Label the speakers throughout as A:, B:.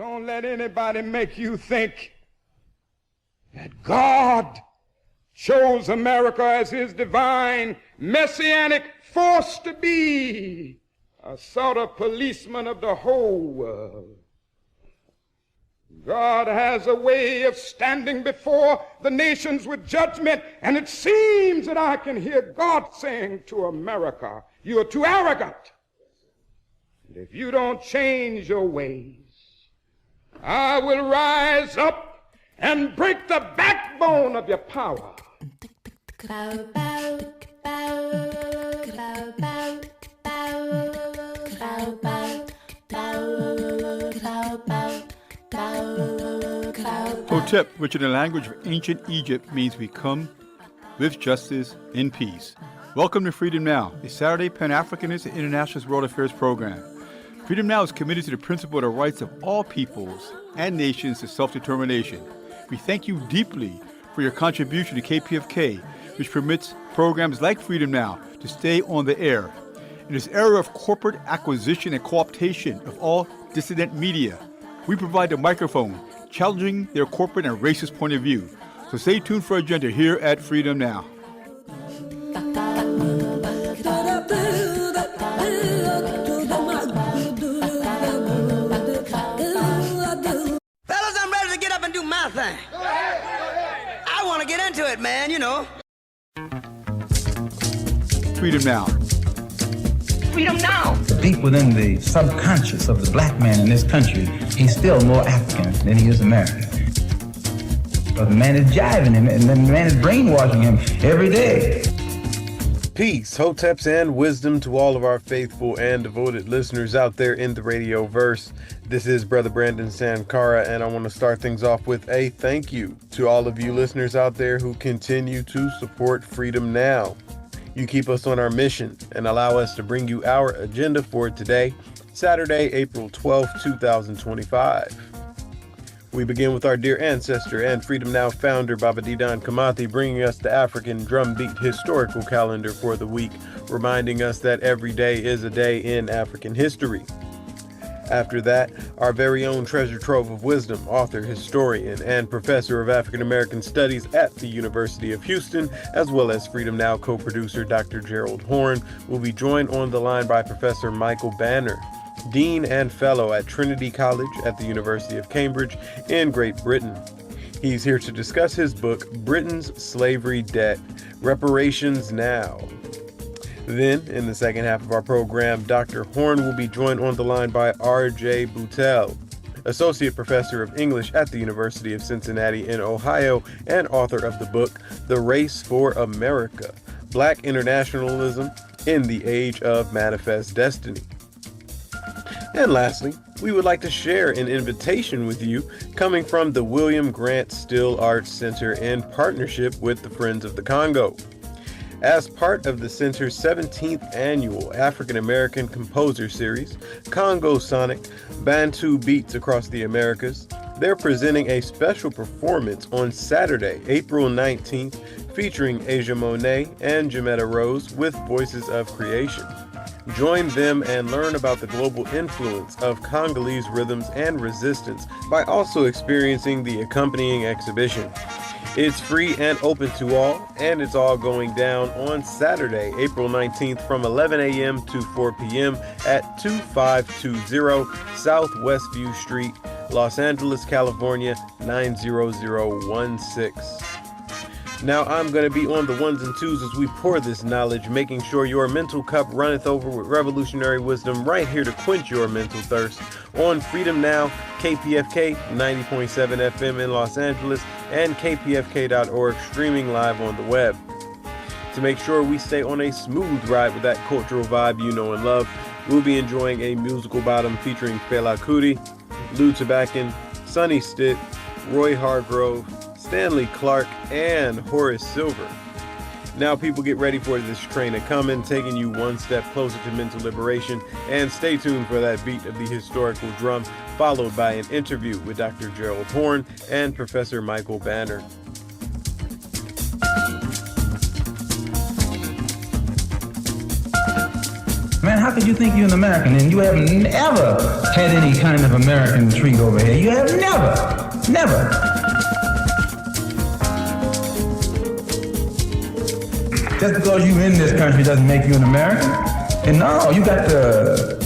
A: Don't let anybody make you think that God chose America as his divine messianic force to be a sort of policeman of the whole world. God has a way of standing before the nations with judgment, and it seems that I can hear God saying to America, you are too arrogant. And if you don't change your ways, I will rise up and break the backbone of your power.
B: Hotep, which in the language of ancient Egypt means we come with justice in peace. Welcome to Freedom Now, a Saturday Pan-Africanist and Internationalist World Affairs program. Freedom Now is committed to the principle of the rights of all peoples and nations to self-determination. We thank you deeply for your contribution to KPFK, which permits programs like Freedom Now to stay on the air. In this era of corporate acquisition and co-optation of all dissident media, we provide the microphone, challenging their corporate and racist point of view. So stay tuned for Agenda here at Freedom Now.
C: Fellas, I'm ready to get up and do my thing. I want to get into it, man, you know.
B: Freedom Now.
C: Freedom now.
D: Deep within the subconscious of the black man in this country, he's still more African than he is American. But the man is jiving him, and the man is brainwashing him every day.
E: Peace, hoteps, and wisdom to all of our faithful and devoted listeners out there in the radio verse. This is Brother Brandon Sankara, and I want to start things off with a thank you to all of you listeners out there who continue to support Freedom Now. You keep us on our mission and allow us to bring you our agenda for today, Saturday, April 12th, 2025. We begin with our dear ancestor and Freedom Now founder, Baba Didan Kamathi, bringing us the African drumbeat historical calendar for the week, reminding us that every day is a day in African history. After that, our very own treasure trove of wisdom, author, historian, and professor of African American Studies at the University of Houston, as well as Freedom Now co-producer Dr. Gerald Horne, will be joined on the line by Professor Michael Banner, Dean and Fellow at Trinity College at the University of Cambridge in Great Britain. He's here to discuss his book, Britain's Slavery Debt, Reparations Now. Then, in the second half of our program, Dr. Horne will be joined on the line by R.J. Boutelle, Associate Professor of English at the University of Cincinnati in Ohio and author of the book, The Race for America, Black Internationalism in the Age of Manifest Destiny. And lastly, we would like to share an invitation with you coming from the William Grant Still Arts Center in partnership with the Friends of the Congo. As part of the Center's 17th annual African American Composer Series, Congo Sonic, Bantu Beats Across the Americas, they're presenting a special performance on Saturday, April 19th, featuring Asia Monet and Jametta Rose with Voices of Creation. Join them and learn about the global influence of Congolese rhythms and resistance by also experiencing the accompanying exhibition. It's free and open to all, and it's all going down on Saturday, April 19th from 11 a.m. to 4 p.m. at 2520 South Westview Street, Los Angeles, California, 90016. Now I'm going to be on the ones and twos as we pour this knowledge, making sure your mental cup runneth over with revolutionary wisdom right here to quench your mental thirst on Freedom Now, KPFK 90.7 FM in Los Angeles and kpfk.org, streaming live on the web. To make sure we stay on a smooth ride with that cultural vibe you know and love, we'll be enjoying a musical bottom featuring Fela Kuti, Lou Tabakin, Sonny Stitt, Roy Hargrove, Stanley Clark, and Horace Silver. Now people, get ready for this train to come in, taking you one step closer to mental liberation, and stay tuned for that beat of the historical drum, followed by an interview with Dr. Gerald Horne and Professor Michael Banner.
D: Man, how could you think you're an American and you have never had any kind of American treat over here? You have never. Just because you're in this country doesn't make you an American. And no, you got to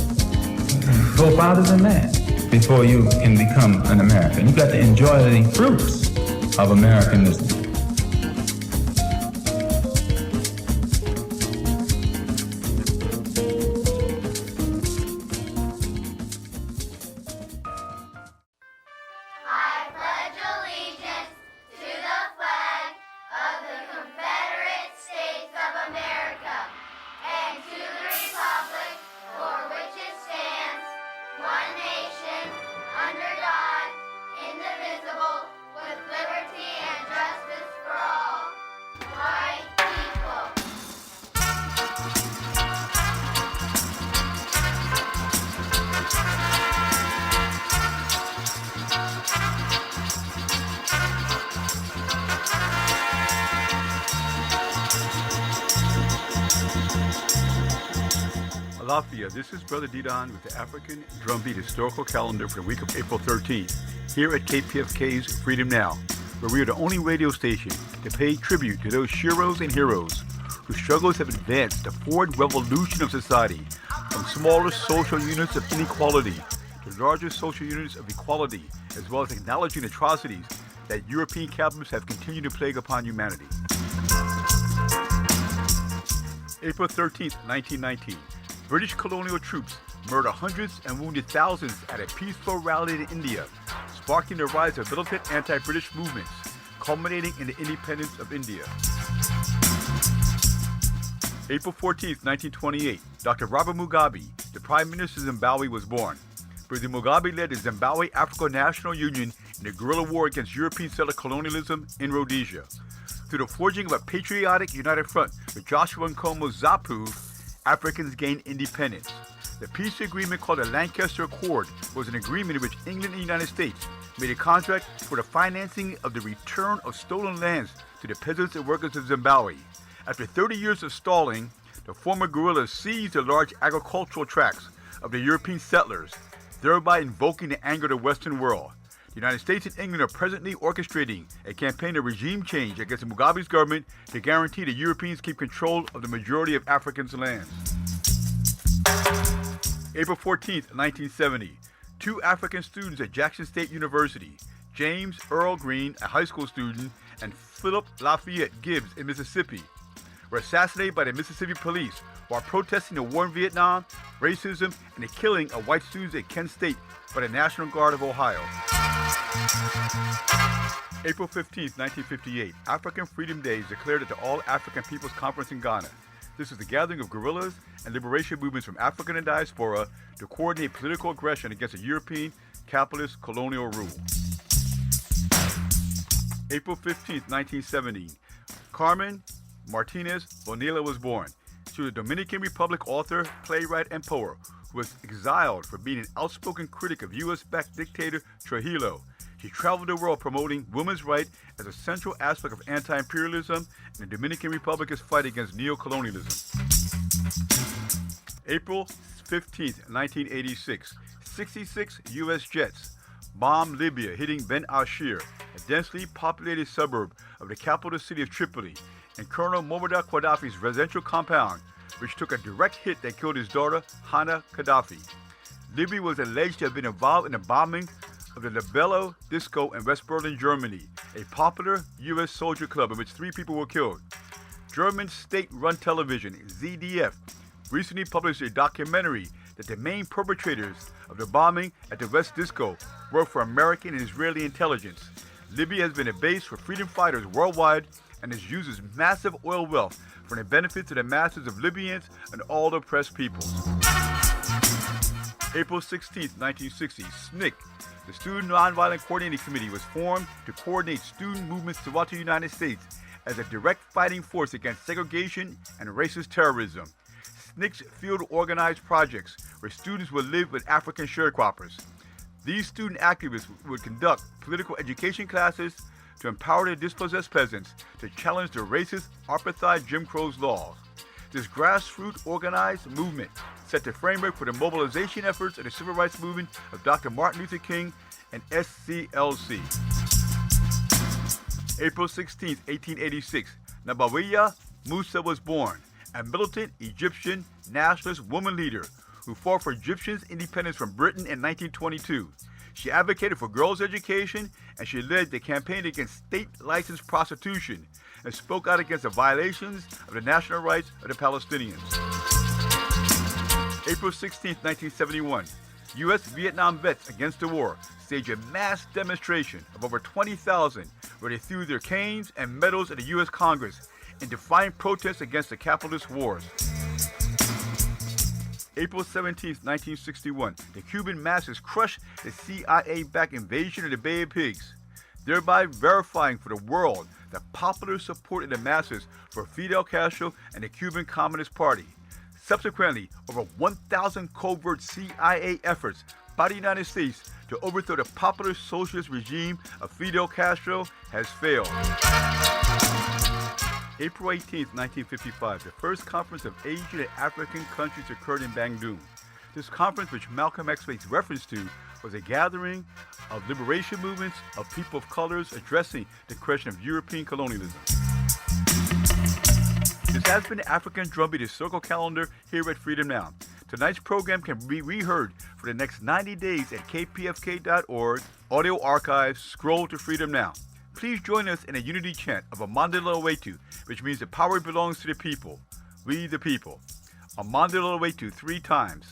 D: go farther than that before you can become an American. You got to enjoy the fruits of Americanism.
B: Alafia, this is Brother Didan with the African Drumbeat Historical Calendar for the week of April 13th, here at KPFK's Freedom Now, where we are the only radio station to pay tribute to those sheroes and heroes whose struggles have advanced the forward revolution of society from smaller social units of inequality to larger social units of equality, as well as acknowledging atrocities that European capitalists have continued to plague upon humanity. April 13th, 1919. British colonial troops murdered hundreds and wounded thousands at a peaceful rally in India, sparking the rise of militant anti-British movements, culminating in the independence of India. April 14th, 1928, Dr. Robert Mugabe, the Prime Minister of Zimbabwe, was born. President Mugabe led the Zimbabwe African National Union in the guerrilla war against European settler colonialism in Rhodesia. Through the forging of a patriotic united front with Joshua Nkomo ZAPU, Africans gained independence. The peace agreement called the Lancaster Accord was an agreement in which England and the United States made a contract for the financing of the return of stolen lands to the peasants and workers of Zimbabwe. After 30 years of stalling, the former guerrillas seized the large agricultural tracts of the European settlers, thereby invoking the anger of the Western world. The United States and England are presently orchestrating a campaign of regime change against Mugabe's government to guarantee the Europeans keep control of the majority of Africans' lands. April 14th, 1970. Two African students at Jackson State University, James Earl Green, a high school student, and Philip Lafayette Gibbs in Mississippi, were assassinated by the Mississippi police while protesting the war in Vietnam, racism, and the killing of white students at Kent State by the National Guard of Ohio. April 15, 1958, African Freedom Day is declared at the All-African People's Conference in Ghana. This is the gathering of guerrillas and liberation movements from Africa and diaspora to coordinate political aggression against the European capitalist colonial rule. April 15, 1917, Carmen Martinez Bonilla was born. She was a Dominican Republic author, playwright, and poet who was exiled for being an outspoken critic of U.S.-backed dictator Trujillo. She traveled the world promoting women's rights as a central aspect of anti-imperialism and the Dominican Republic's fight against neocolonialism. April 15, 1986, 66 U.S. jets bombed Libya, hitting Ben Ashir, a densely populated suburb of the capital city of Tripoli, and Colonel Muammar Gaddafi's residential compound, which took a direct hit that killed his daughter, Hana Gaddafi. Libya was alleged to have been involved in the bombing of the Libello Disco in West Berlin, Germany, a popular U.S. soldier club in which 3 people were killed. German state-run television, ZDF, recently published a documentary that the main perpetrators of the bombing at the West Disco worked for American and Israeli intelligence. Libya has been a base for freedom fighters worldwide and has used its massive oil wealth for the benefit to the masses of Libyans and all the oppressed peoples. April 16, 1960, SNCC, the Student Nonviolent Coordinating Committee, was formed to coordinate student movements throughout the United States as a direct fighting force against segregation and racist terrorism. SNCC's field organized projects where students would live with African sharecroppers. These student activists would conduct political education classes to empower the dispossessed peasants to challenge the racist apartheid Jim Crow's laws. This grassroots organized movement set the framework for the mobilization efforts of the civil rights movement of Dr. Martin Luther King and SCLC. April 16, 1886, Nabawiya Musa was born, a militant Egyptian nationalist woman leader who fought for Egyptians' independence from Britain in 1922. She advocated for girls' education, and she led the campaign against state-licensed prostitution and spoke out against the violations of the national rights of the Palestinians. April 16, 1971, U.S.-Vietnam vets against the war staged a mass demonstration of over 20,000 where they threw their canes and medals at the U.S. Congress in defiant protest against the capitalist wars. April 17, 1961, the Cuban masses crushed the CIA-backed invasion of the Bay of Pigs, thereby verifying for the world the popular support of the masses for Fidel Castro and the Cuban Communist Party. Subsequently, over 1,000 covert CIA efforts by the United States to overthrow the popular socialist regime of Fidel Castro has failed. April 18, 1955, the first conference of Asian and African countries occurred in Bandung. This conference, which Malcolm X makes reference to, was a gathering of liberation movements of people of colors addressing the question of European colonialism. This has been the African Drumbeat Historical Calendar here at Freedom Now. Tonight's program can be reheard for the next 90 days at kpfk.org, audio archives, scroll to Freedom Now. Please join us in a unity chant of Amandla Wetu, which means the power belongs to the people. We the people. Amandla Wetu 3 times.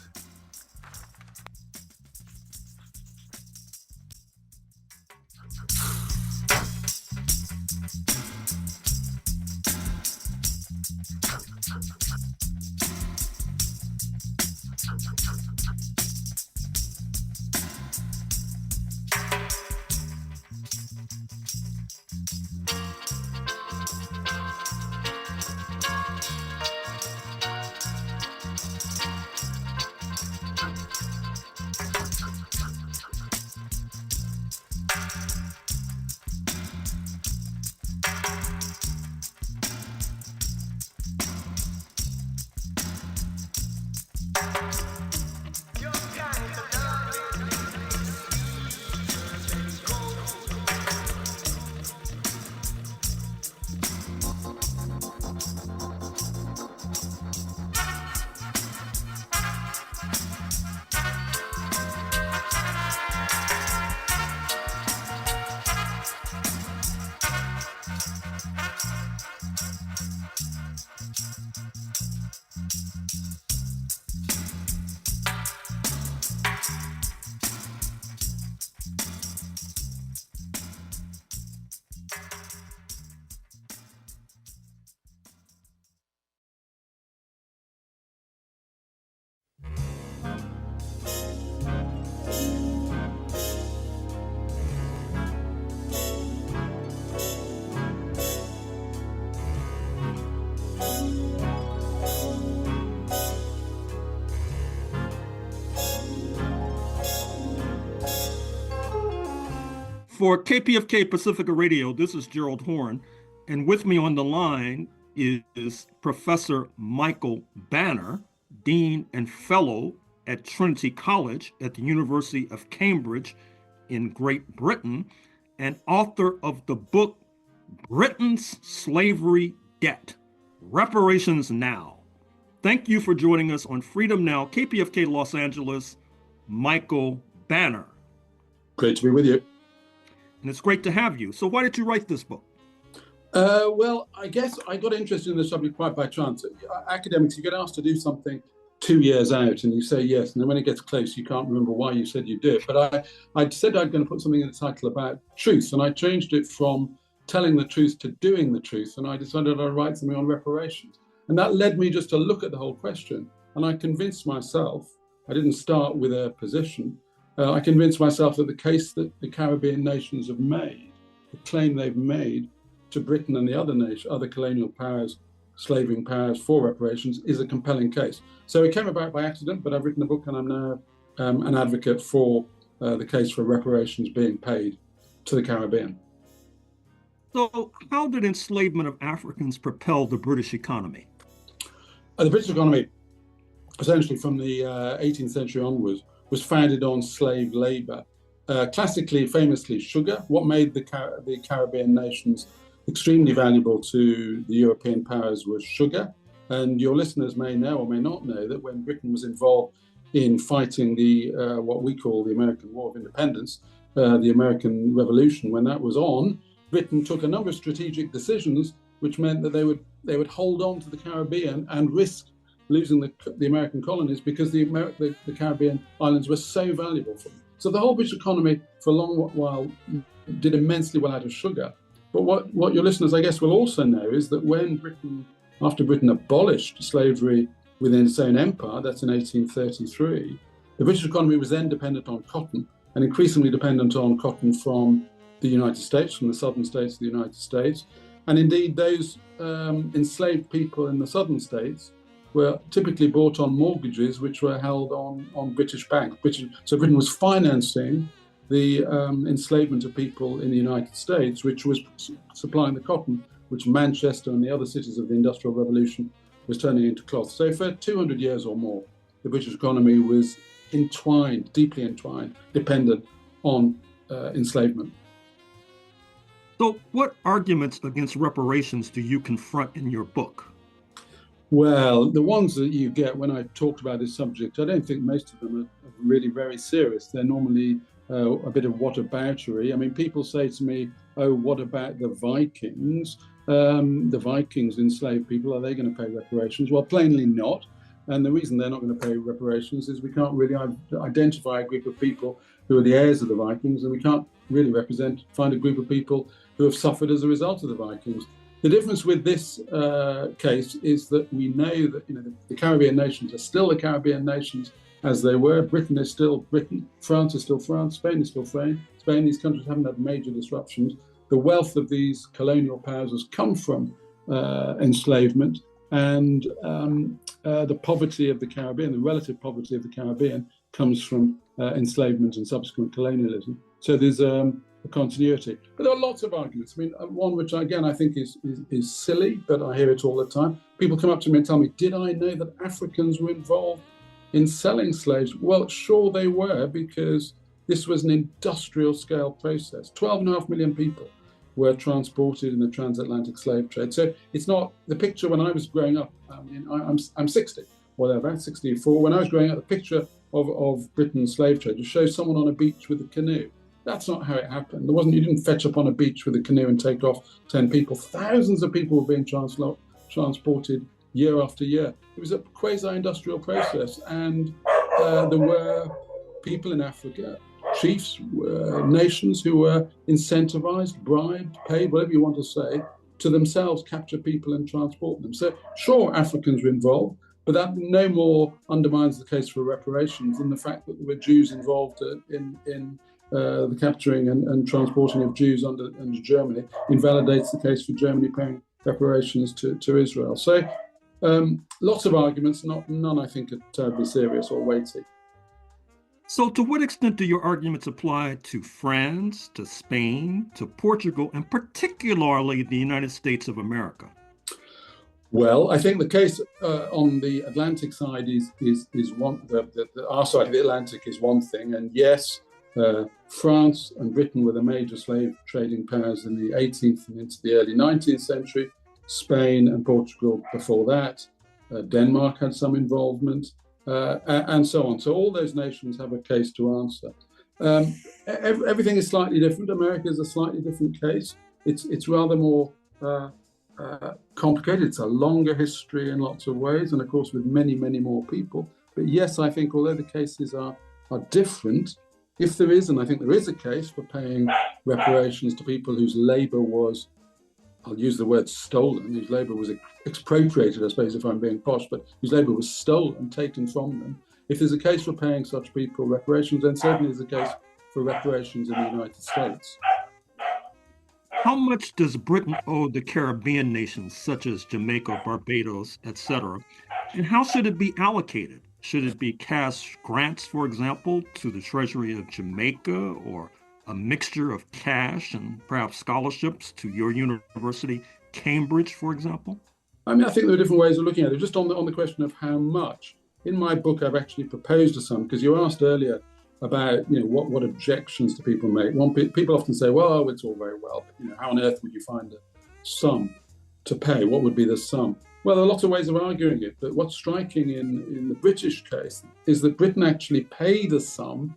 F: For KPFK Pacifica Radio, this is Gerald Horne, and with me on the line is Professor Michael Banner, Dean and Fellow at Trinity College at the University of Cambridge in Great Britain, and author of the book Britain's Slavery Debt, Reparations Now. Thank you for joining us on Freedom Now, KPFK Los Angeles, Michael Banner.
G: Great to be with you.
F: And it's great to have you. So why did you write this book?
G: Well, I guess I got interested in the subject quite by chance. Academics, you get asked to do something 2 years out and you say yes, and then when it gets close, you can't remember why you said you did. But I said I'm going to put something in the title about truth, and I changed it from telling the truth to doing the truth, and I decided I'd write something on reparations. And that led me just to look at the whole question, and I convinced myself, I didn't start with a position, I convinced myself that the case that the Caribbean nations have made, the claim they've made to Britain and the other colonial powers, slaving powers for reparations, is a compelling case. So it came about by accident, but I've written a book and I'm now an advocate for the case for reparations being paid to the Caribbean.
F: So how did enslavement of Africans propel the British economy?
G: The British economy essentially from the 18th century onwards, was founded on slave labor. Classically, famously, sugar. What made the Caribbean nations extremely valuable to the European powers was sugar. And your listeners may know or may not know that when Britain was involved in fighting the what we call the American War of Independence, the American Revolution, when that was on, Britain took a number of strategic decisions, which meant that they would hold on to the Caribbean and risk losing the American colonies because the Caribbean islands were so valuable for them. So the whole British economy for a long while did immensely well out of sugar. But what your listeners, I guess, will also know is that after Britain abolished slavery within its own empire, that's in 1833, the British economy was then dependent on cotton and increasingly dependent on cotton from the United States, from the southern states of the United States. And indeed, those enslaved people in the southern states were typically bought on mortgages which were held on British banks. So Britain was financing the enslavement of people in the United States, which was supplying the cotton, which Manchester and the other cities of the Industrial Revolution was turning into cloth. So for 200 years or more, the British economy was entwined, deeply entwined, dependent on enslavement.
F: So what arguments against reparations do you confront in your book?
G: Well, the ones that you get when I talked about this subject, I don't think most of them are really very serious. They're normally a bit of whataboutery. I mean, people say to me, oh, what about the Vikings? The Vikings enslaved people, are they going to pay reparations? Well, plainly not. And the reason they're not going to pay reparations is we can't really identify a group of people who are the heirs of the Vikings, and we can't really find a group of people who have suffered as a result of the Vikings. The difference with this case is that we know that the Caribbean nations are still the Caribbean nations as they were. Britain is still Britain. France is still France. Spain is still Spain. These countries haven't had major disruptions. The wealth of these colonial powers has come from enslavement, and the poverty of the Caribbean, the relative poverty of the Caribbean, comes from enslavement and subsequent colonialism. So there's a continuity. But there are lots of arguments. I mean, one which, again, I think is silly, but I hear it all the time. People come up to me and tell me, did I know that Africans were involved in selling slaves? Well, sure they were, because this was an industrial scale process. 12.5 million people were transported in the transatlantic slave trade. So it's not the picture when I was growing up. I'm 60, whatever, 64. When I was growing up, the picture of Britain's slave trade to show someone on a beach with a canoe. That's not how it happened. You didn't fetch up on a beach with a canoe and take off 10 people. Thousands of people were being transported year after year. It was a quasi-industrial process, and there were people in Africa, chiefs, nations who were incentivized, bribed, paid, whatever you want to say, to themselves capture people and transport them. So sure, Africans were involved, but that no more undermines the case for reparations than the fact that there were Jews involved in the capturing and transporting of Jews under Germany invalidates the case for Germany paying reparations to Israel. So lots of arguments, none I think are terribly serious or weighty.
F: So to what extent do your arguments apply to France, to Spain, to Portugal, and particularly the United States of America?
G: Well, I think the case on the Atlantic side is one. Our side of the Atlantic is one thing, and yes, France and Britain were the major slave trading powers in the 18th and into the early 19th century. Spain and Portugal before that. Denmark had some involvement, and so on. So all those nations have a case to answer. Everything is slightly different. America is a slightly different case. It's rather more complicated. It's a longer history in lots of ways, and of course with many, many more people. But yes, I think although the cases are different, if there is, and I think there is a case for paying reparations to people whose labor was, I'll use the word stolen, whose labor was expropriated, I suppose, if I'm being posh, but whose labor was stolen, taken from them. If there's a case for paying such people reparations, then certainly there's a case for reparations in the United States.
F: How much does Britain owe the Caribbean nations, such as Jamaica, Barbados, etc., and how should it be allocated? Should it be cash grants, for example, to the Treasury of Jamaica, or a mixture of cash and perhaps scholarships to your university, Cambridge, for example?
G: I mean, I think there are different ways of looking at it. Just on the question of how much, in my book, I've actually proposed a sum, because you asked earlier about, what objections do people make. People often say, well, it's all very well, but, how on earth would you find a sum to pay? What would be the sum? Well, there are lots of ways of arguing it, but what's striking in the British case is that Britain actually paid a sum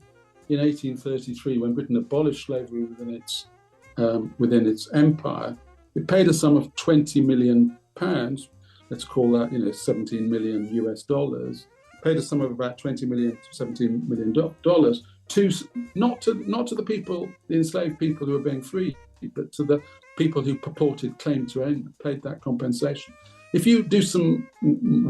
G: in 1833 when Britain abolished slavery within its empire. It paid a sum of £20 million. Let's call that, $17 million US dollars. Paid a sum of about $20 million to $17 million dollars to not to the people, the enslaved people who were being freed, but to the people who purported claim to own, paid that compensation. If you do some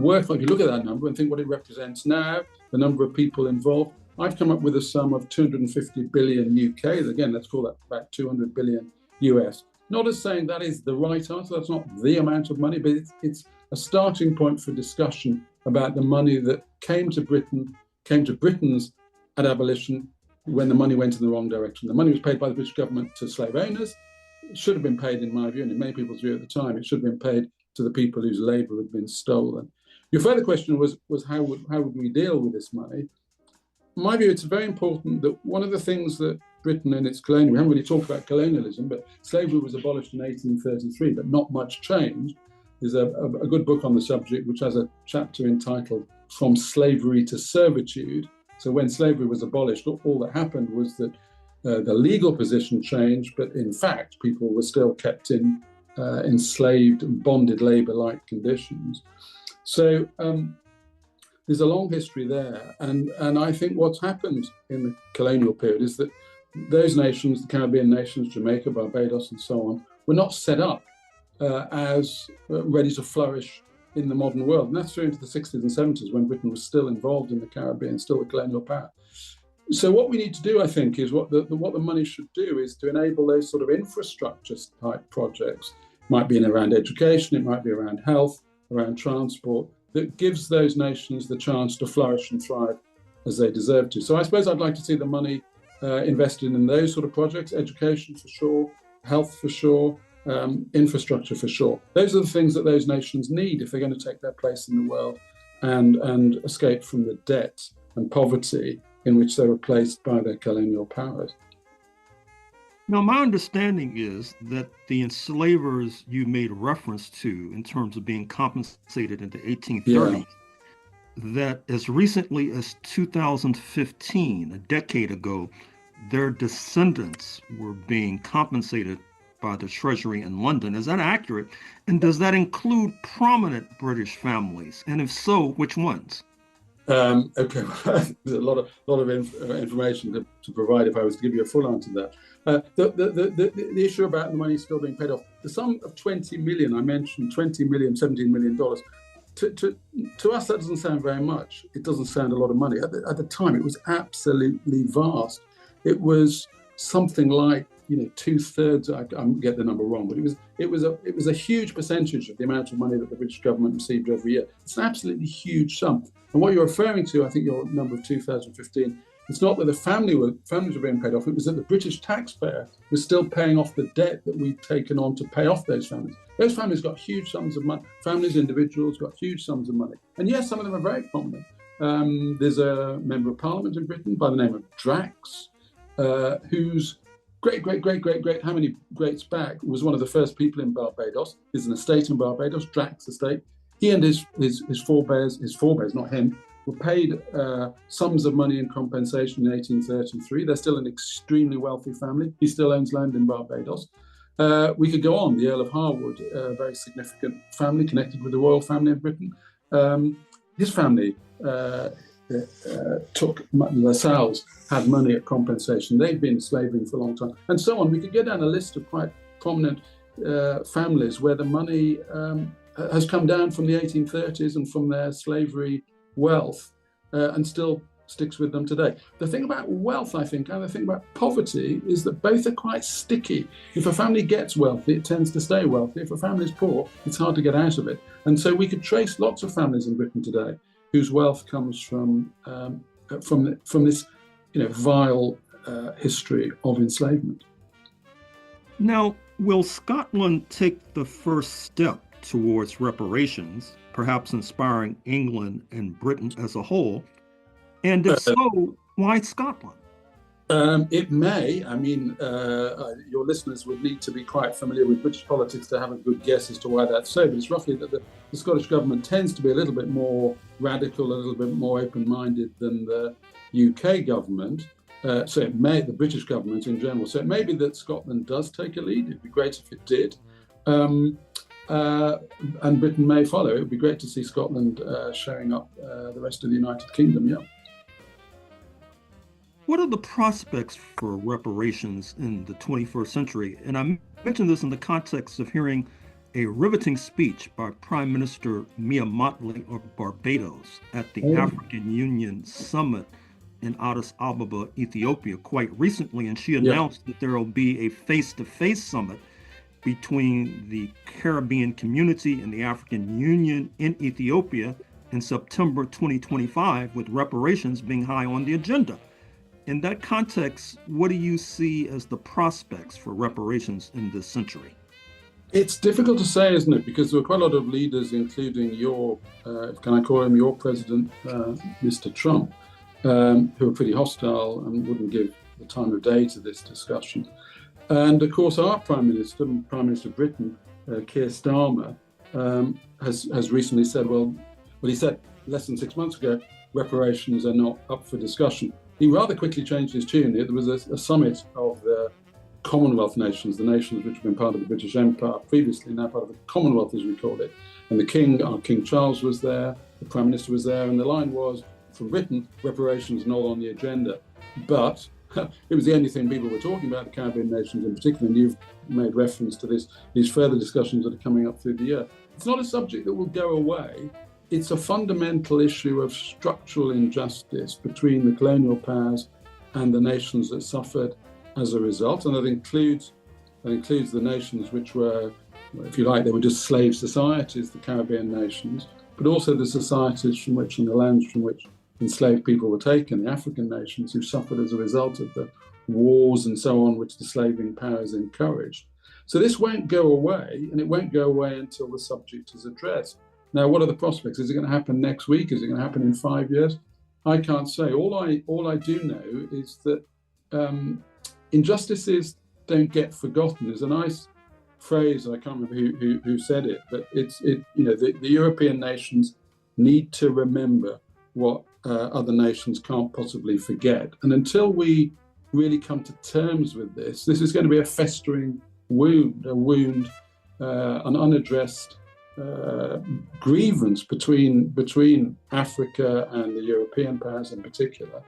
G: work, if you look at that number and think what it represents now, the number of people involved, I've come up with a sum of 250 billion UK. Again, let's call that about 200 billion US. Not as saying that is the right answer, that's not the amount of money, but it's a starting point for discussion about the money that came to Britons at abolition when the money went in the wrong direction. The money was paid by the British government to slave owners. It should have been paid, in my view, and in many people's view at the time, it should have been paid to the people whose labour had been stolen. Your further question was how would we deal with this money? In my view, it's very important that one of the things that Britain and its colonial, we haven't really talked about colonialism, but slavery was abolished in 1833, but not much changed. There's a good book on the subject, which has a chapter entitled From Slavery to Servitude. So when slavery was abolished, all that happened was that the legal position changed, but in fact, people were still kept in enslaved and bonded labour-like conditions. So there's a long history there. And I think what's happened in the colonial period is that those nations, the Caribbean nations, Jamaica, Barbados, and so on, were not set up as ready to flourish in the modern world. And that's through into the 60s and 70s when Britain was still involved in the Caribbean, still a colonial power. So what we need to do, I think, is what the money should do is to enable those sort of infrastructure type projects. It might be around education, it might be around health, around transport, that gives those nations the chance to flourish and thrive as they deserve to. So I suppose I'd like to see the money invested in those sort of projects, education for sure, health for sure, infrastructure for sure. Those are the things that those nations need if they're going to take their place in the world and escape from the debt and poverty in which they were placed by their colonial powers.
F: Now, my understanding is that the enslavers you made reference to in terms of being compensated in the 1830s, that as recently as 2015, a decade ago, their descendants were being compensated by the Treasury in London. Is that accurate? And does that include prominent British families? And if so, which ones?
G: Okay, there's a lot of information to provide if I was to give you a full answer to that. The issue about the money still being paid off, the sum of 20 million, I mentioned 20 million, $17 million. To us, that doesn't sound very much. It doesn't sound a lot of money. At the time, it was absolutely vast. It was something like, 2/3. I get the number wrong, but it was a huge percentage of the amount of money that the British government received every year. It's an absolutely huge sum. And what you're referring to, I think your number of 2015, it's not that the families were being paid off. It was that the British taxpayer was still paying off the debt that we'd taken on to pay off those families. Those families got huge sums of money. Families, individuals got huge sums of money. And yes, some of them are very prominent. There's a member of parliament in Britain by the name of Drax, whose great, how many greats back, was one of the first people in Barbados. There's an estate in Barbados, Drax Estate. He and his forebears, not him, were paid sums of money in compensation in 1833. They're still an extremely wealthy family. He still owns land in Barbados. We could go on. The Earl of Harwood, a very significant family connected with the royal family in Britain. His family took LaSalle's, had money at compensation. They've been slaving for a long time, and so on. We could get down a list of quite prominent families where the money has come down from the 1830s and from their slavery wealth and still sticks with them today. The thing about wealth, I think, and the thing about poverty is that both are quite sticky. If a family gets wealthy, it tends to stay wealthy. If a family is poor, it's hard to get out of it. And so we could trace lots of families in Britain today whose wealth comes from this, vile history of enslavement.
F: Now, will Scotland take the first step towards reparations perhaps inspiring England and Britain as a whole? And if so, why Scotland?
G: It may. I mean, your listeners would need to be quite familiar with British politics to have a good guess as to why that's so. But it's roughly that the Scottish government tends to be a little bit more radical, a little bit more open-minded than the UK government. So it may, the British government in general. So it may be that Scotland does take a lead. It'd be great if it did. And Britain may follow. It would be great to see Scotland showing up the rest of the United Kingdom, yeah.
F: What are the prospects for reparations in the 21st century? And I mention this in the context of hearing a riveting speech by Prime Minister Mia Mottley of Barbados at the African Union Summit in Addis Ababa, Ethiopia, quite recently. And she announced that there will be a face-to-face summit between the Caribbean community and the African Union in Ethiopia in September 2025, with reparations being high on the agenda. In that context, what do you see as the prospects for reparations in this century?
G: It's difficult to say, isn't it? Because there were quite a lot of leaders, including your, can I call him your president, Mr. Trump, who are pretty hostile and wouldn't give the time of day to this discussion. And of course, our Prime Minister of Britain, Keir Starmer, has recently said, well, he said less than 6 months ago, reparations are not up for discussion. He rather quickly changed his tune. There was a summit of the Commonwealth nations, the nations which have been part of the British Empire previously, now part of the Commonwealth as we call it. And the King, our King Charles was there, the Prime Minister was there, and the line was, from Britain, reparations not on the agenda. But it was the only thing people were talking about, the Caribbean nations in particular, and you've made reference to these further discussions that are coming up through the year. It's not a subject that will go away. It's a fundamental issue of structural injustice between the colonial powers and the nations that suffered as a result. And that includes the nations which were, if you like, they were just slave societies, the Caribbean nations, but also the societies from which and the lands from which enslaved people were taken, the African nations who suffered as a result of the wars and so on, which the slaving powers encouraged. So this won't go away, and it won't go away until the subject is addressed. Now, what are the prospects? Is it going to happen next week? Is it going to happen in 5 years? I can't say. All I do know is that injustices don't get forgotten. There's a nice phrase, I can't remember who said it, but the European nations need to remember what other nations can't possibly forget. And until we really come to terms with this is going to be a festering wound, an unaddressed grievance between Africa and the European powers in particular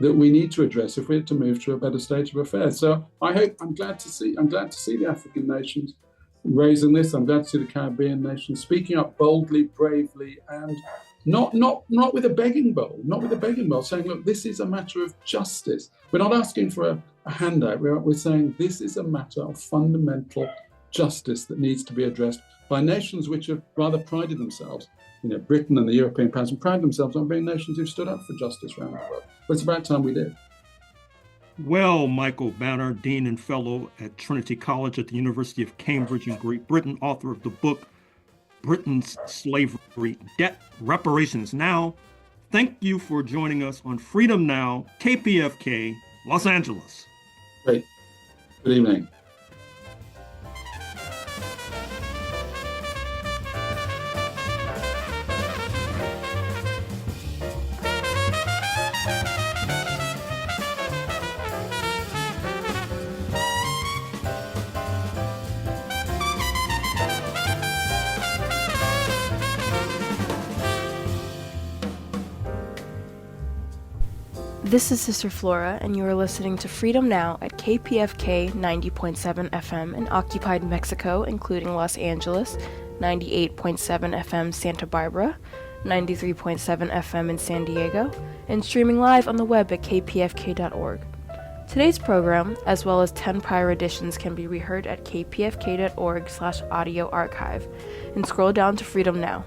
G: that we need to address if we're to move to a better state of affairs. So I'm glad to see the African nations raising this. I'm glad to see the Caribbean nations speaking up boldly, bravely, and not with a begging bowl, saying, look, this is a matter of justice. We're not asking for a handout. We're saying this is a matter of fundamental justice that needs to be addressed by nations which have rather prided themselves, Britain and the European powers, and pride themselves on being nations who've stood up for justice around the world. But it's about time we did.
F: Well, Michael Banner, Dean and Fellow at Trinity College at the University of Cambridge in Great Britain, author of the book, Britain's Slavery Debt, Reparations Now. Thank you for joining us on Freedom Now, KPFK, Los Angeles.
G: Great. Good evening.
H: This is Sister Flora, and you are listening to Freedom Now at KPFK 90.7 FM in occupied Mexico, including Los Angeles, 98.7 FM Santa Barbara, 93.7 FM in San Diego, and streaming live on the web at kpfk.org. Today's program, as well as 10 prior editions, can be reheard at kpfk.org/audio archive, and scroll down to Freedom Now.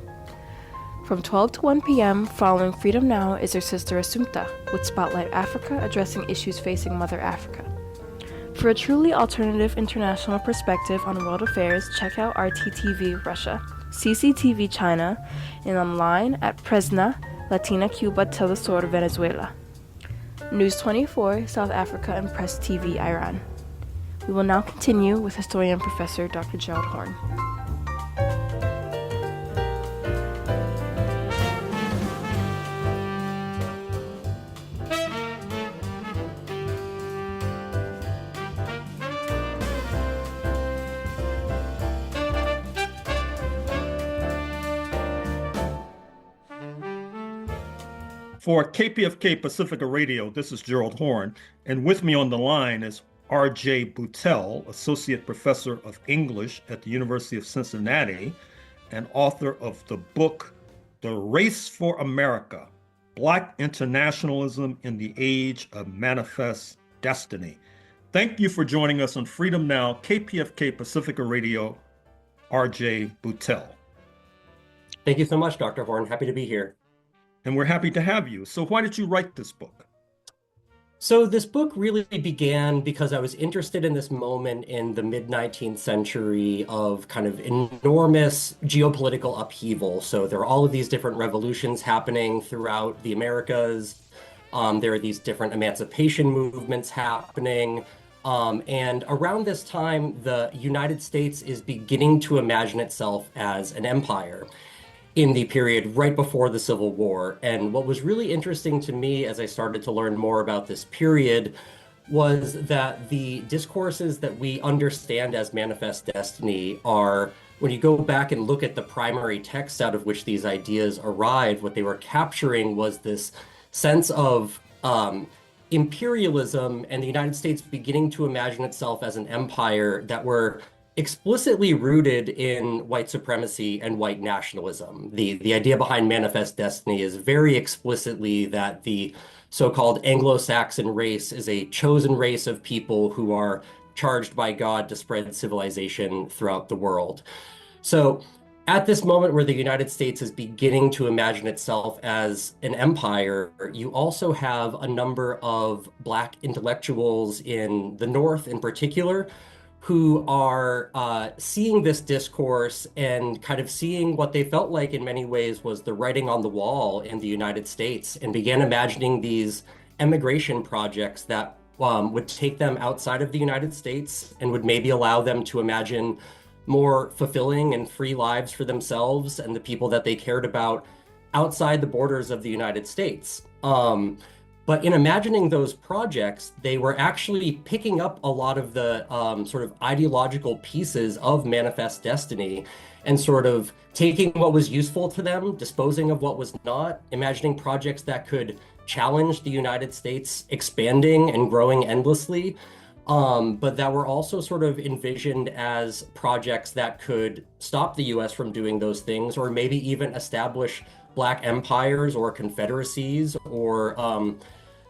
H: From 12 to 1 p.m., following Freedom Now is our sister Assumpta, with Spotlight Africa addressing issues facing Mother Africa. For a truly alternative international perspective on world affairs, check out RTTV Russia. CCTV China, and online at Presna, Latina Cuba Telesur Venezuela, News 24 South Africa, and Press TV Iran. We will now continue with historian Professor Dr. Gerald Horne.
F: For KPFK Pacifica Radio, this is Gerald Horne, and with me on the line is R.J. Boutelle, Associate Professor of English at the University of Cincinnati and author of the book, The Race for America, Black Internationalism in the Age of Manifest Destiny. Thank you for joining us on Freedom Now, KPFK Pacifica Radio, R.J. Boutelle.
I: Thank you so much, Dr. Horne. Happy to be here.
F: And we're happy to have you. So why did you write this book?
I: So this book really began because I was interested in this moment in the mid-19th century of kind of enormous geopolitical upheaval. So there are all of these different revolutions happening throughout the Americas. There are these different emancipation movements happening. And around this time, the United States is beginning to imagine itself as an empire in the period right before the Civil War. And what was really interesting to me as I started to learn more about this period was that the discourses that we understand as manifest destiny are, when you go back and look at the primary texts out of which these ideas arrived, what they were capturing was this sense of imperialism and the United States beginning to imagine itself as an empire that were explicitly rooted in white supremacy and white nationalism. The idea behind manifest destiny is very explicitly that the so-called Anglo-Saxon race is a chosen race of people who are charged by God to spread civilization throughout the world. So at this moment where the United States is beginning to imagine itself as an empire, you also have a number of Black intellectuals in the North in particular who are seeing this discourse and kind of seeing what they felt like in many ways was the writing on the wall in the United States, and began imagining these emigration projects that would take them outside of the United States and would maybe allow them to imagine more fulfilling and free lives for themselves and the people that they cared about outside the borders of the United States. But in imagining those projects, they were actually picking up a lot of the sort of ideological pieces of manifest destiny and sort of taking what was useful to them, disposing of what was not, imagining projects that could challenge the United States expanding and growing endlessly, but that were also sort of envisioned as projects that could stop the US from doing those things, or maybe even establish Black empires or confederacies or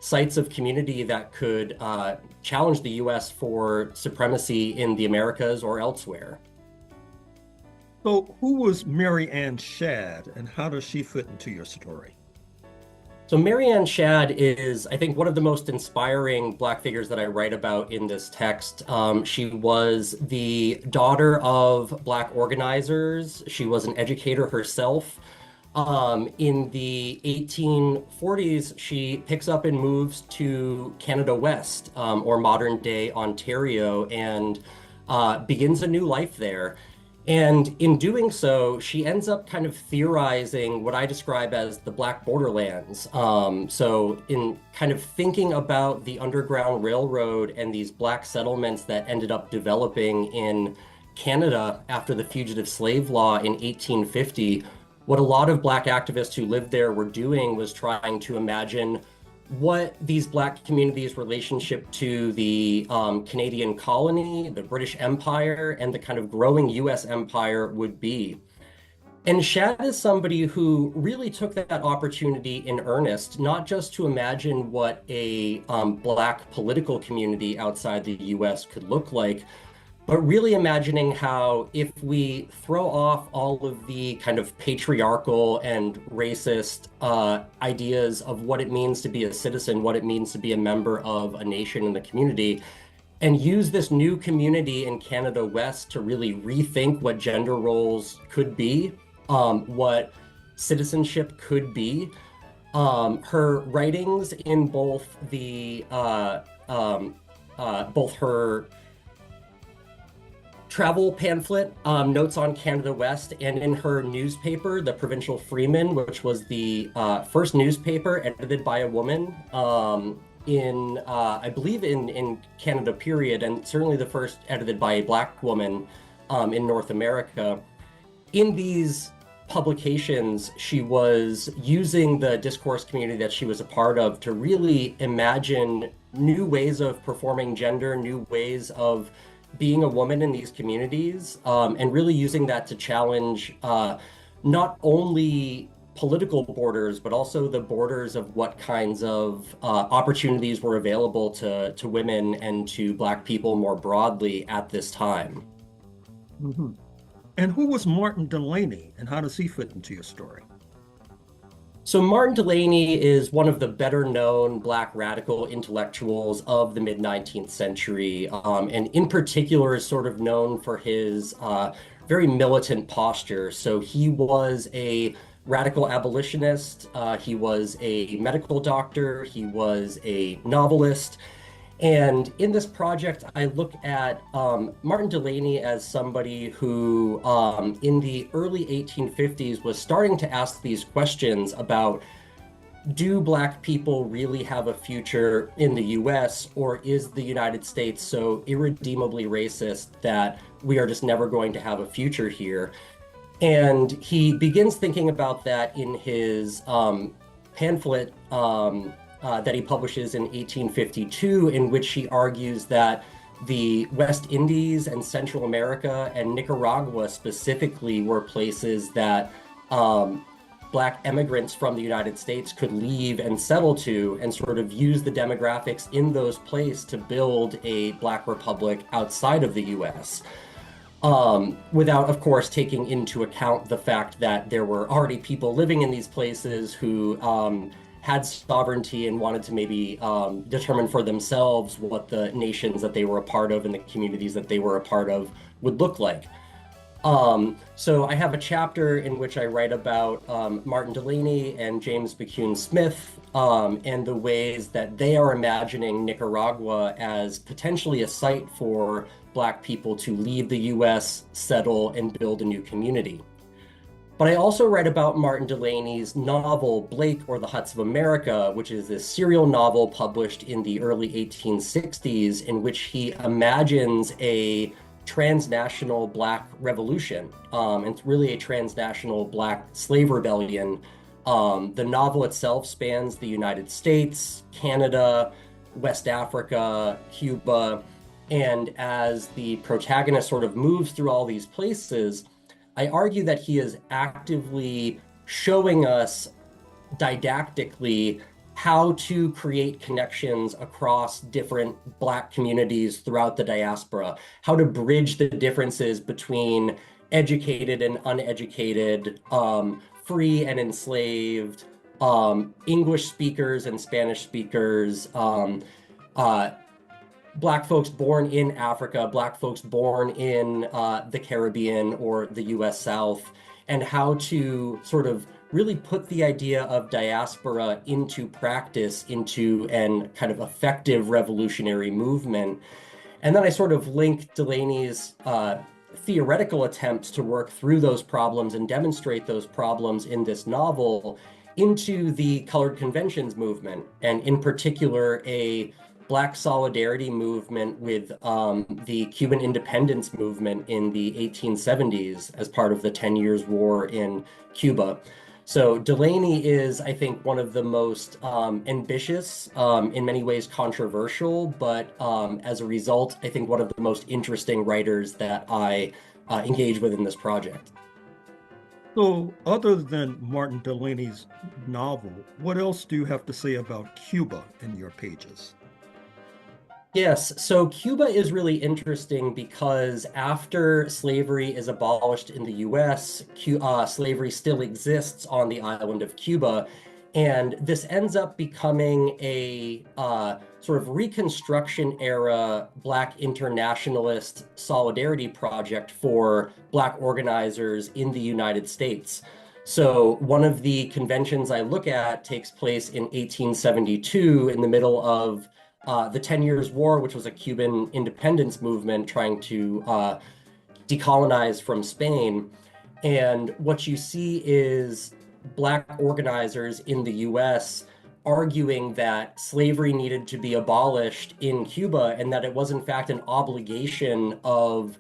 I: sites of community that could challenge the US for supremacy in the Americas or elsewhere.
F: So who was Mary Ann Shadd, and how does she fit into your story?
I: So Mary Ann Shadd is, I think, one of the most inspiring Black figures that I write about in this text. She was the daughter of Black organizers. She was an educator herself. In the 1840s, she picks up and moves to Canada West, or modern day Ontario, and begins a new life there. And in doing so, she ends up kind of theorizing what I describe as the Black borderlands. So in kind of thinking about the Underground Railroad and these Black settlements that ended up developing in Canada after the Fugitive Slave Law in 1850, what a lot of Black activists who lived there were doing was trying to imagine what these Black communities' relationship to the Canadian colony, the British Empire, and the kind of growing US empire would be. And Shadd is somebody who really took that opportunity in earnest, not just to imagine what a Black political community outside the US could look like, but really imagining how if we throw off all of the kind of patriarchal and racist ideas of what it means to be a citizen, what it means to be a member of a nation and the community, and use this new community in Canada West to really rethink what gender roles could be, what citizenship could be. Her writings in both the both her travel pamphlet, Notes on Canada West, and in her newspaper, the Provincial Freeman, which was the first newspaper edited by a woman in, I believe, in Canada, period, and certainly the first edited by a Black woman in North America. In these publications, she was using the discourse community that she was a part of to really imagine new ways of performing gender, new ways of being a woman in these communities, and really using that to challenge not only political borders, but also the borders of what kinds of opportunities were available to women and to Black people more broadly at this time.
F: Mm-hmm. And who was Martin Delany, and how does he fit into your story?
I: So Martin Delany is one of the better known Black radical intellectuals of the mid-19th century, and in particular is sort of known for his very militant posture. So he was a radical abolitionist, he was a medical doctor, he was a novelist. And in this project, I look at Martin Delany as somebody who, in the early 1850s, was starting to ask these questions about, do Black people really have a future in the US, or is the United States so irredeemably racist that we are just never going to have a future here? And he begins thinking about that in his pamphlet that he publishes in 1852, in which he argues that the West Indies and Central America and Nicaragua specifically were places that Black immigrants from the United States could leave and settle to, and sort of use the demographics in those places to build a Black republic outside of the US. Without, of course, taking into account the fact that there were already people living in these places who had sovereignty and wanted to maybe determine for themselves what the nations that they were a part of and the communities that they were a part of would look like. So I have a chapter in which I write about Martin Delany and James McCune Smith and the ways that they are imagining Nicaragua as potentially a site for Black people to leave the US, settle, and build a new community. But I also write about Martin Delany's novel, Blake or the Huts of America, which is this serial novel published in the early 1860s, in which he imagines a transnational Black revolution. And it's really a transnational Black slave rebellion. The novel itself spans the United States, Canada, West Africa, Cuba, and as the protagonist sort of moves through all these places, I argue that he is actively showing us didactically how to create connections across different Black communities throughout the diaspora, how to bridge the differences between educated and uneducated, free and enslaved, English speakers and Spanish speakers, Black folks born in Africa, Black folks born in the Caribbean or the US South, and how to sort of really put the idea of diaspora into practice, into an kind of effective revolutionary movement. And then I sort of link Delany's theoretical attempts to work through those problems and demonstrate those problems in this novel into the colored conventions movement, and in particular a Black solidarity movement with the Cuban independence movement in the 1870s as part of the 10 Years' War in Cuba. So Delany is, I think, one of the most ambitious, in many ways controversial, but as a result, I think one of the most interesting writers that I engage with in this project.
F: So other than Martin Delany's novel, what else do you have to say about Cuba in your pages?
I: Yes, so Cuba is really interesting because after slavery is abolished in the US, slavery still exists on the island of Cuba. And this ends up becoming a sort of Reconstruction era Black internationalist solidarity project for Black organizers in the United States. So one of the conventions I look at takes place in 1872 in the middle of the 10 Years' War, which was a Cuban independence movement trying to decolonize from Spain. And what you see is Black organizers in the US arguing that slavery needed to be abolished in Cuba and that it was in fact an obligation of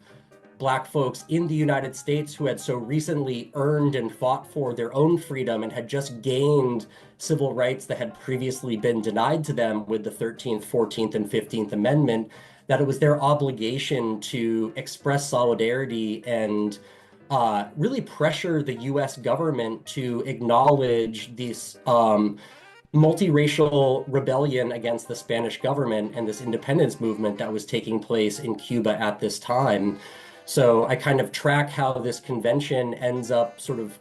I: Black folks in the United States who had so recently earned and fought for their own freedom and had just gained civil rights that had previously been denied to them with the 13th, 14th, and 15th Amendment, that it was their obligation to express solidarity and really pressure the US government to acknowledge this multiracial rebellion against the Spanish government and this independence movement that was taking place in Cuba at this time. So I kind of track how this convention ends up sort of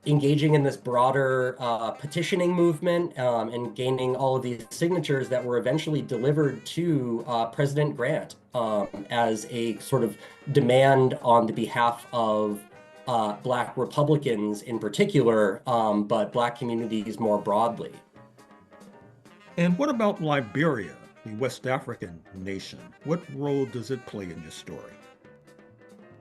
I: engaging in this broader petitioning movement and gaining all of these signatures that were eventually delivered to President Grant as a sort of demand on the behalf of Black Republicans in particular, but Black communities more broadly.
F: And what about Liberia, the West African nation? What role does it play in this story?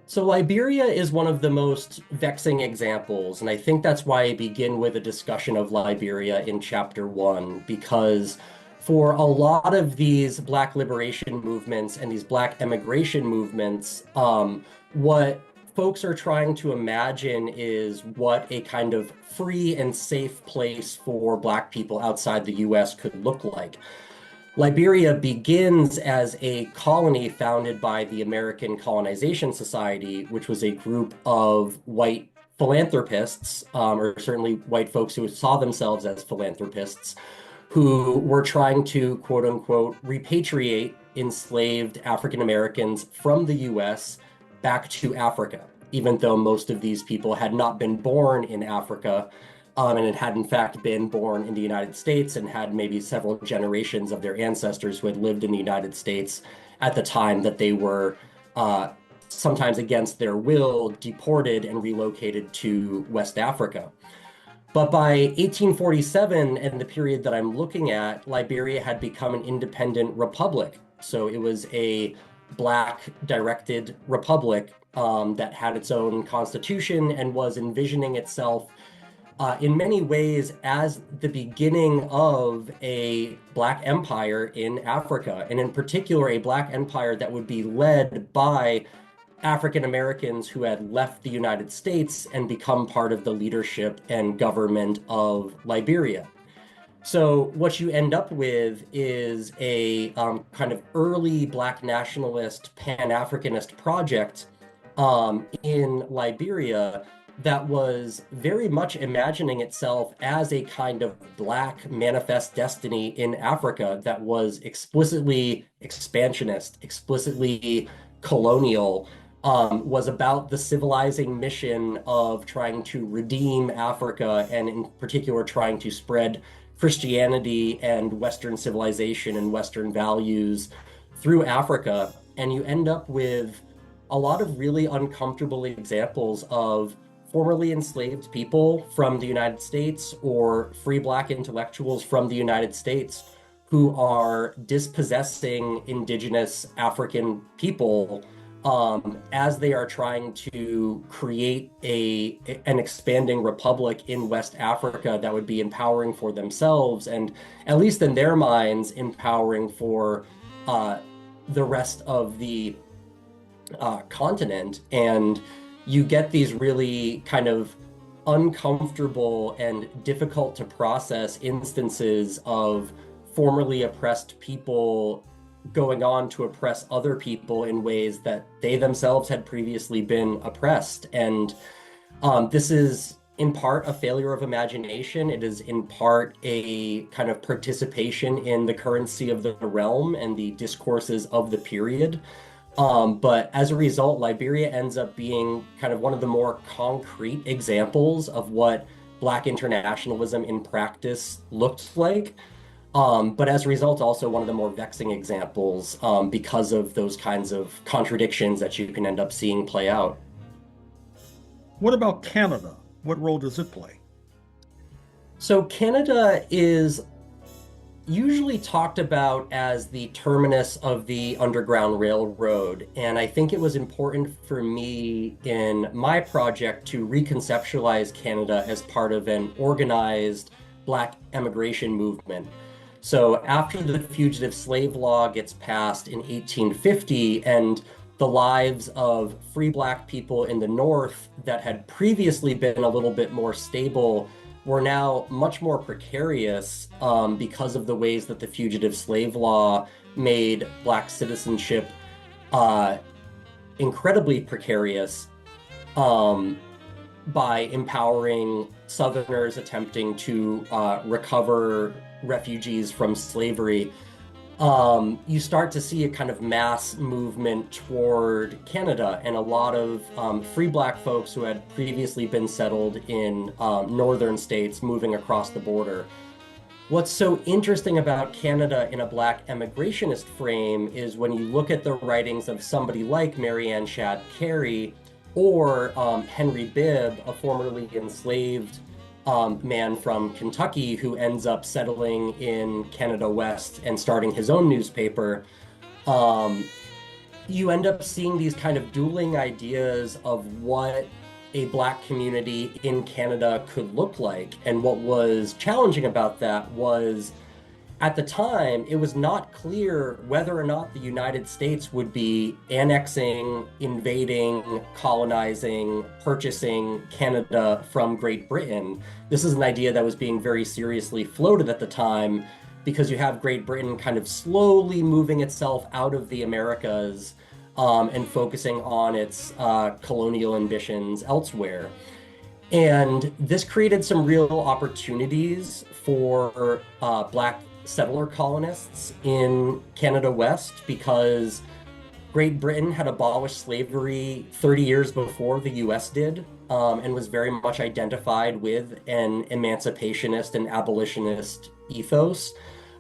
I: So Liberia is one of the most vexing examples, and I think that's why I begin with a discussion of Liberia in chapter 1, because for a lot of these Black liberation movements and these Black emigration movements, what folks are trying to imagine is what a kind of free and safe place for Black people outside the US could look like. Liberia begins as a colony founded by the American Colonization Society, which was a group of white philanthropists, or certainly white folks who saw themselves as philanthropists, who were trying to, quote unquote, repatriate enslaved African Americans from the US back to Africa, even though most of these people had not been born in Africa, and it had in fact been born in the United States and had maybe several generations of their ancestors who had lived in the United States at the time that they were sometimes against their will deported and relocated to West Africa. But by 1847, and the period that I'm looking at, Liberia had become an independent republic. So it was a Black-directed republic that had its own constitution and was envisioning itself in many ways as the beginning of a Black empire in Africa, and in particular a Black empire that would be led by African Americans who had left the United States and become part of the leadership and government of Liberia. So what you end up with is a kind of early Black nationalist, Pan-Africanist project in Liberia that was very much imagining itself as a kind of Black manifest destiny in Africa that was explicitly expansionist, explicitly colonial, was about the civilizing mission of trying to redeem Africa, and in particular trying to spread Christianity and Western civilization and Western values through Africa. And you end up with a lot of really uncomfortable examples of formerly enslaved people from the United States or free Black intellectuals from the United States who are dispossessing indigenous African people as they are trying to create an expanding republic in West Africa that would be empowering for themselves and, at least in their minds, empowering for the rest of the continent. And you get these really kind of uncomfortable and difficult to process instances of formerly oppressed people going on to oppress other people in ways that they themselves had previously been oppressed. And this is in part a failure of imagination. It is in part a kind of participation in the currency of the realm and the discourses of the period. But as a result, Liberia ends up being kind of one of the more concrete examples of what Black internationalism in practice looked like. But as a result, also one of the more vexing examples because of those kinds of contradictions that you can end up seeing play out.
F: What about Canada? What role does it play?
I: So Canada is usually talked about as the terminus of the Underground Railroad. And I think it was important for me in my project to reconceptualize Canada as part of an organized Black emigration movement. So after the Fugitive Slave Law gets passed in 1850 and the lives of free Black people in the North that had previously been a little bit more stable were now much more precarious because of the ways that the Fugitive Slave Law made Black citizenship incredibly precarious by empowering Southerners attempting to recover refugees from slavery. You start to see a kind of mass movement toward Canada and a lot of free Black folks who had previously been settled in northern states moving across the border. What's so interesting about Canada in a Black emigrationist frame is when you look at the writings of somebody like Mary Ann Shadd Cary or Henry Bibb, a formerly enslaved man from Kentucky who ends up settling in Canada West and starting his own newspaper, you end up seeing these kind of dueling ideas of what a Black community in Canada could look like. And what was challenging about that was, at the time, it was not clear whether or not the United States would be annexing, invading, colonizing, purchasing Canada from Great Britain. This is an idea that was being very seriously floated at the time because you have Great Britain kind of slowly moving itself out of the Americas and focusing on its colonial ambitions elsewhere. And this created some real opportunities for Black settler colonists in Canada West because Great Britain had abolished slavery 30 years before the US did and was very much identified with an emancipationist and abolitionist ethos.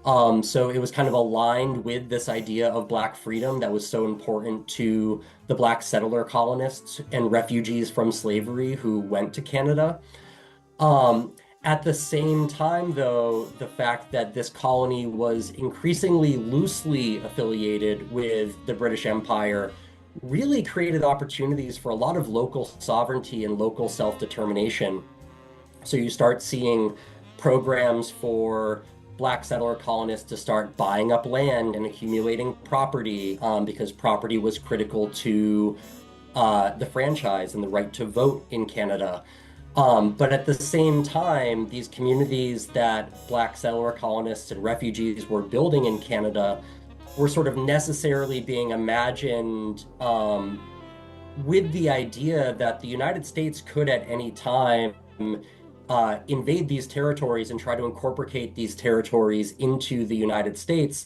I: So it was kind of aligned with this idea of Black freedom that was so important to the Black settler colonists and refugees from slavery who went to Canada. At the same time, though, the fact that this colony was increasingly loosely affiliated with the British Empire really created opportunities for a lot of local sovereignty and local self-determination. So you start seeing programs for Black settler colonists to start buying up land and accumulating property because property was critical to the franchise and the right to vote in Canada. But at the same time, these communities that Black settler colonists and refugees were building in Canada were sort of necessarily being imagined with the idea that the United States could at any time invade these territories and try to incorporate these territories into the United States,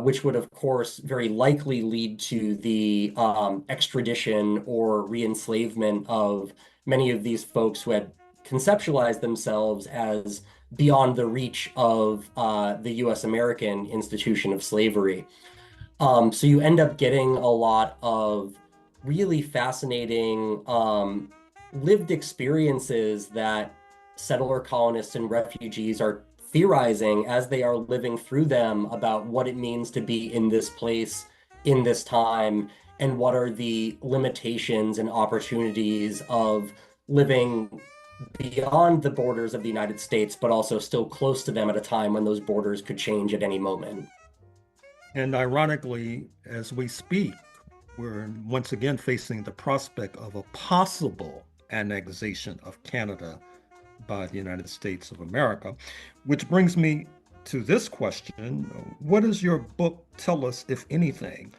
I: which would, of course, very likely lead to the extradition or re-enslavement of many of these folks who had conceptualized themselves as beyond the reach of the US American institution of slavery. So you end up getting a lot of really fascinating lived experiences that settler colonists and refugees are theorizing as they are living through them about what it means to be in this place, in this time, and what are the limitations and opportunities of living beyond the borders of the United States, but also still close to them at a time when those borders could change at any moment.
F: And ironically, as we speak, we're once again facing the prospect of a possible annexation of Canada by the United States of America, which brings me to this question. What does your book tell us, if anything,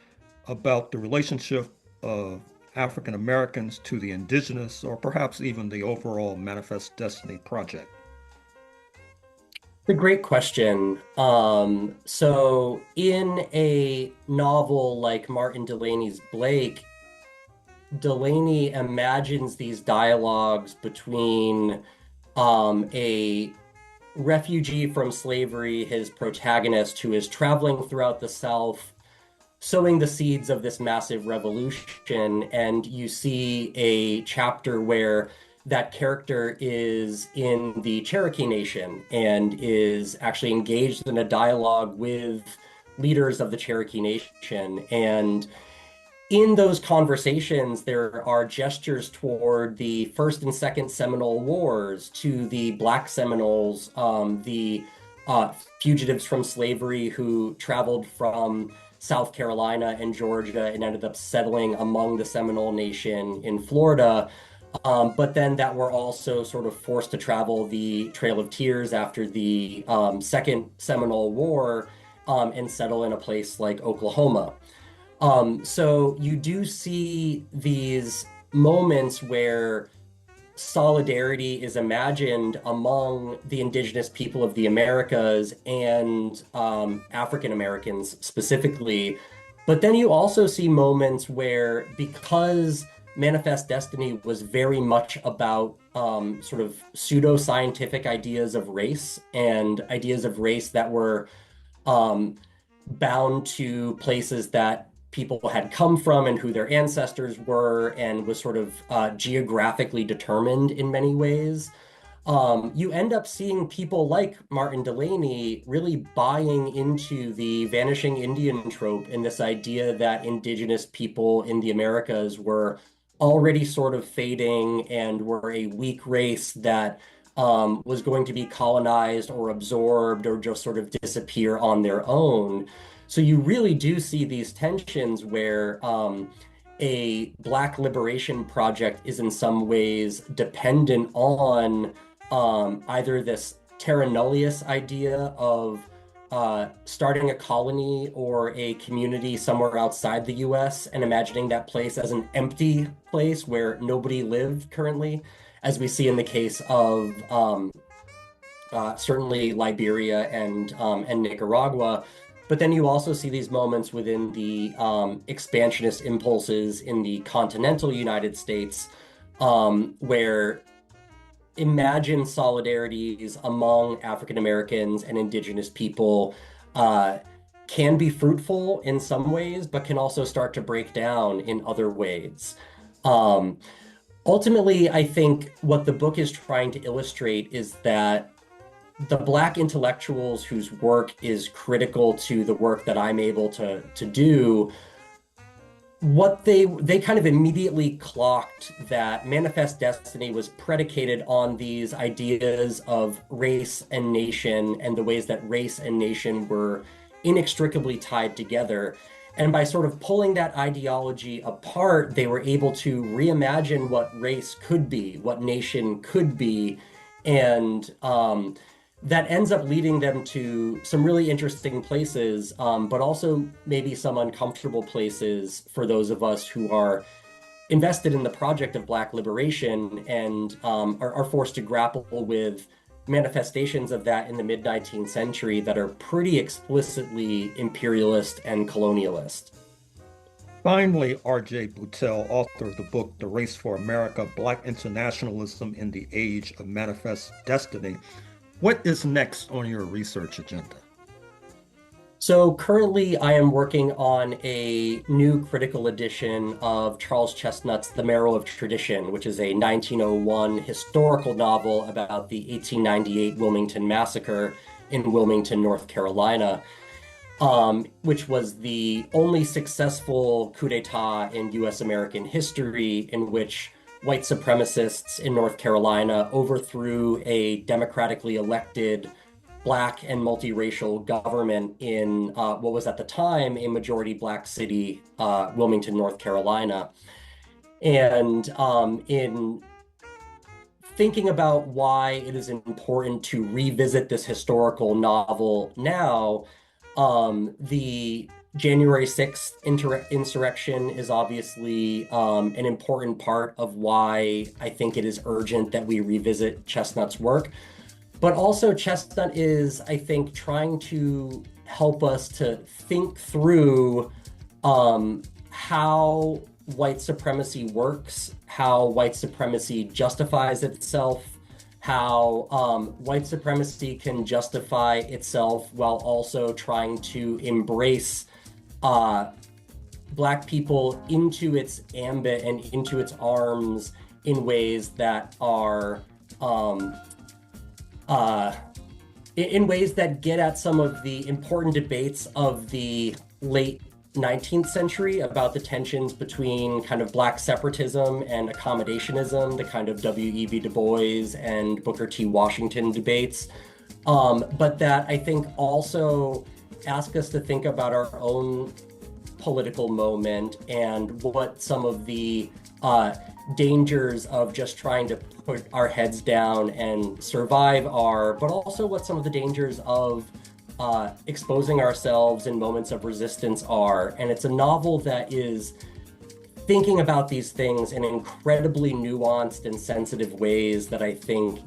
F: about the relationship of African Americans to the indigenous, or perhaps even the overall Manifest Destiny project?
I: It's a great question. So in a novel like Martin Delany's Blake, Delany imagines these dialogues between a refugee from slavery, his protagonist, who is traveling throughout the South, sowing the seeds of this massive revolution. And you see a chapter where that character is in the Cherokee Nation and is actually engaged in a dialogue with leaders of the Cherokee Nation. And in those conversations, there are gestures toward the First and Second Seminole Wars, to the Black Seminoles, the fugitives from slavery who traveled from South Carolina and Georgia and ended up settling among the Seminole Nation in Florida. But then that were also sort of forced to travel the Trail of Tears after the Second Seminole War and settle in a place like Oklahoma. So you do see these moments where solidarity is imagined among the indigenous people of the Americas and African Americans specifically. But then you also see moments where, because Manifest Destiny was very much about sort of pseudo-scientific ideas of race and ideas of race that were bound to places that people had come from and who their ancestors were, and was sort of geographically determined in many ways. You end up seeing people like Martin Delaney really buying into the vanishing Indian trope and this idea that indigenous people in the Americas were already sort of fading and were a weak race that was going to be colonized or absorbed or just sort of disappear on their own. So you really do see these tensions where a Black liberation project is in some ways dependent on either this terra nullius idea of starting a colony or a community somewhere outside the US and imagining that place as an empty place where nobody lived currently, as we see in the case of certainly Liberia and Nicaragua. But then you also see these moments within the expansionist impulses in the continental United States, where imagined solidarities among African Americans and indigenous people can be fruitful in some ways, but can also start to break down in other ways. Ultimately, I think what the book is trying to illustrate is that the Black intellectuals whose work is critical to the work that I'm able to do, what they kind of immediately clocked that Manifest Destiny was predicated on these ideas of race and nation and the ways that race and nation were inextricably tied together. And by sort of pulling that ideology apart, they were able to reimagine what race could be, what nation could be, and that ends up leading them to some really interesting places, but also maybe some uncomfortable places for those of us who are invested in the project of Black liberation and are forced to grapple with manifestations of that in the mid-19th century that are pretty explicitly imperialist and colonialist.
F: Finally, R.J. Boutelle, author of the book, The Race for America, Black Internationalism in the Age of Manifest Destiny. What is next on your research agenda?
I: So currently I am working on a new critical edition of Charles Chestnut's The Marrow of Tradition, which is a 1901 historical novel about the 1898 Wilmington Massacre in Wilmington, North Carolina, which was the only successful coup d'etat in US American history in which white supremacists in North Carolina overthrew a democratically elected Black and multiracial government in what was at the time a majority Black city, Wilmington, North Carolina. And in thinking about why it is important to revisit this historical novel now, the January 6th insurrection is obviously an important part of why I think it is urgent that we revisit Chestnut's work. But also Chestnut is, I think, trying to help us to think through how white supremacy works, how white supremacy justifies itself, how white supremacy can justify itself while also trying to embrace Black people into its ambit and into its arms in ways that are in ways that get at some of the important debates of the late 19th century about the tensions between kind of Black separatism and accommodationism, the kind of W.E.B. Du Bois and Booker T. Washington debates, but that I think also ask us to think about our own political moment and what some of the dangers of just trying to put our heads down and survive are, but also what some of the dangers of exposing ourselves in moments of resistance are. And it's a novel that is thinking about these things in incredibly nuanced and sensitive ways that I think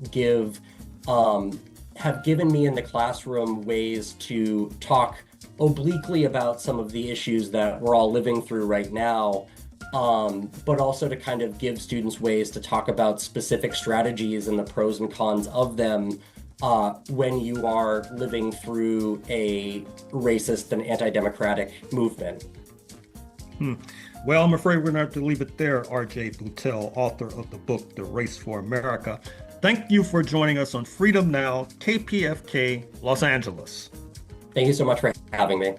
I: have given me in the classroom ways to talk obliquely about some of the issues that we're all living through right now, but also to kind of give students ways to talk about specific strategies and the pros and cons of them when you are living through a racist and anti-democratic movement.
F: Well, I'm afraid we're going to have to leave it there. R.J. Boutelle, author of the book, The Race for America. Thank you for joining us on Freedom Now, KPFK, Los Angeles.
I: Thank you so much for having me.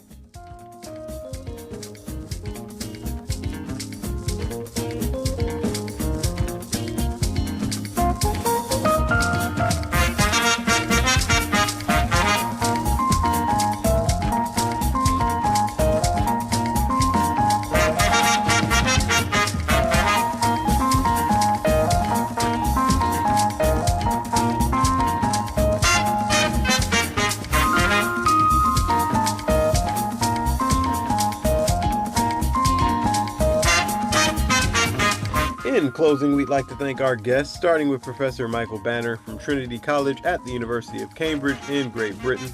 E: In closing, we'd like to thank our guests, starting with Professor Michael Banner from Trinity College at the University of Cambridge in Great Britain.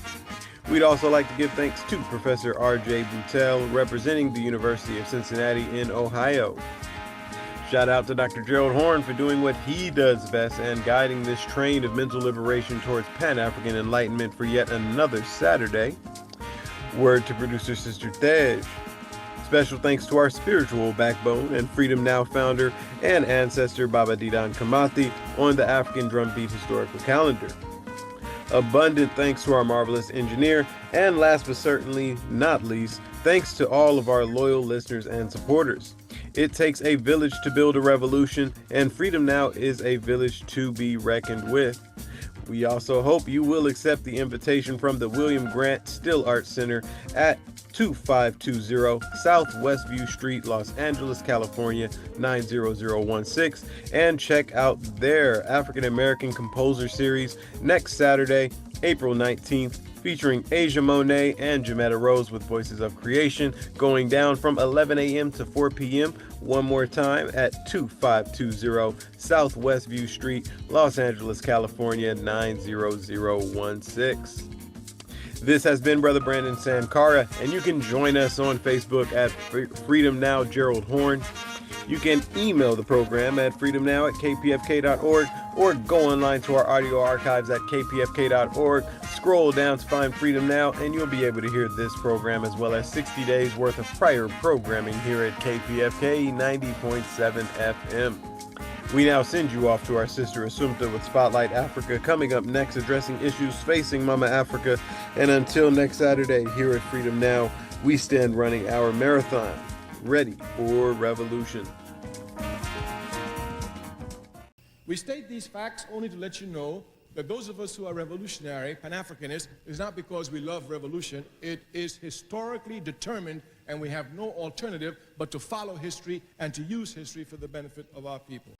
E: We'd also like to give thanks to Professor R.J. Boutelle, representing the University of Cincinnati in Ohio. Shout out to Dr. Gerald Horne for doing what he does best and guiding this train of mental liberation towards Pan-African enlightenment for yet another Saturday. Word to producer Sister Tej. Special thanks to our spiritual backbone and Freedom Now founder and ancestor Baba Didan Kamathi on the African Drumbeat Historical Calendar. Abundant thanks to our marvelous engineer, and last but certainly not least, thanks to all of our loyal listeners and supporters. It takes a village to build a revolution, and Freedom Now is a village to be reckoned with. We also hope you will accept the invitation from the William Grant Still Art Center at 2520 South Westview Street, Los Angeles, California, 90016, and check out their African American Composer Series next Saturday, April 19th, featuring Asia Monet and Jametta Rose with Voices of Creation, going down from 11 a.m. to 4 p.m. One more time at 2520 South Westview Street, Los Angeles, California, 90016. This has been Brother Brandon Sankara, and you can join us on Facebook at Freedom Now Gerald Horne. You can email the program at freedomnow@kpfk.org or go online to our audio archives at kpfk.org. Scroll down to find Freedom Now, and you'll be able to hear this program as well as 60 days worth of prior programming here at KPFK 90.7 FM. We now send you off to our sister Assumpta with Spotlight Africa, coming up next, addressing issues facing Mama Africa. And until next Saturday, here at Freedom Now, we stand running our marathon, ready for revolution.
J: We state these facts only to let you know that those of us who are revolutionary, Pan-Africanists, is not because we love revolution. It is historically determined, and we have no alternative but to follow history and to use history for the benefit of our people.